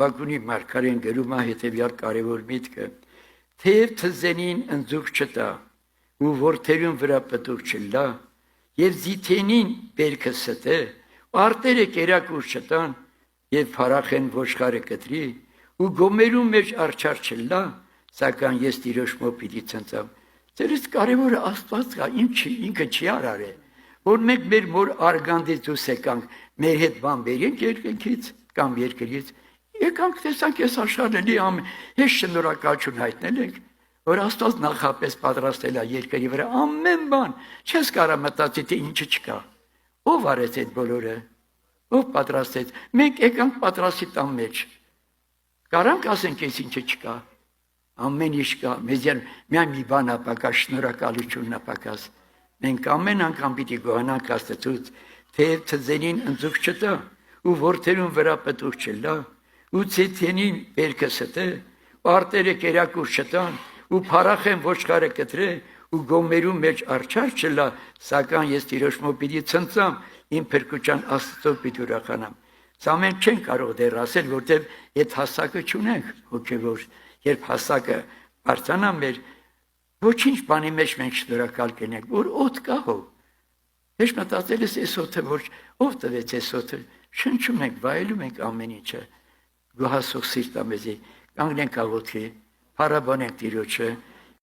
Բակունի մարգարեն գրում է հետևյալ կարևոր միտքը. թեև թզենին ընձուղ չտա ու որդերուն վրա պտուղ չլա եւ զիթենին բերքը ստե արտերը կերակուր չտան եւ փարախեն ոչխարը կտրի ու գոմերուն մեջ արչար չլա սակայն ես Տիրոջ մոտ պիտի ցնծամ դերից կարևորը Աստված կա ինքը չի արարե որ մենք մեր մոր արգանդից դուրս եկանք մեր հետ բան բերենք երկնքից կամ երկրից եկանք տեսանք ես աշխարհի հեշտ շնորհակալություն հայտնել ենք որ Աստված նախապես պատրաստել է երկրի վրա ամեն բան չես կարա մտածի թե ինչը չկա ով արեց այդ բոլորը ով պատրաստեց մենք եկանք պատրաստի տան մեջ կարանք ասենք ես ինչը չկա ամեն ինչ կա մեզ միայն մի բան ապակաս շնորհակալությունն ապակաս մենք ամեն անգամ պիտի գոհանանք Աստծուց թեև թզենին ընձուղ չտա ու որդերուն վրա պտուղ չլա ու ցեթենին բերքը ստե արտերը կերակուր չտան ու փարախեն ոչխարը կտրե ու գոմերուն մեջ արչար չլա սակայն ես Տիրոջ մոտ պիտի ցնծամ իմ փրկության Աստծո պիտի ուրախանամ սա մենք չենք կարող դեռ ասել որտեվ այդ հասակը չունենք հոգևոր երբ հասակը բարձրանա մեր ոչինչ բանի մեջ մենք շնորհակալ կենենք որ օդ կա հո հեշտ մտածել ես այս օդը որ ով տվեց այս օդը շնչում ենք վայելում ենք ամեն ինչը գոհասող սիրտամեզի կանգնենք աղոթի փառաբանենք Տիրոջը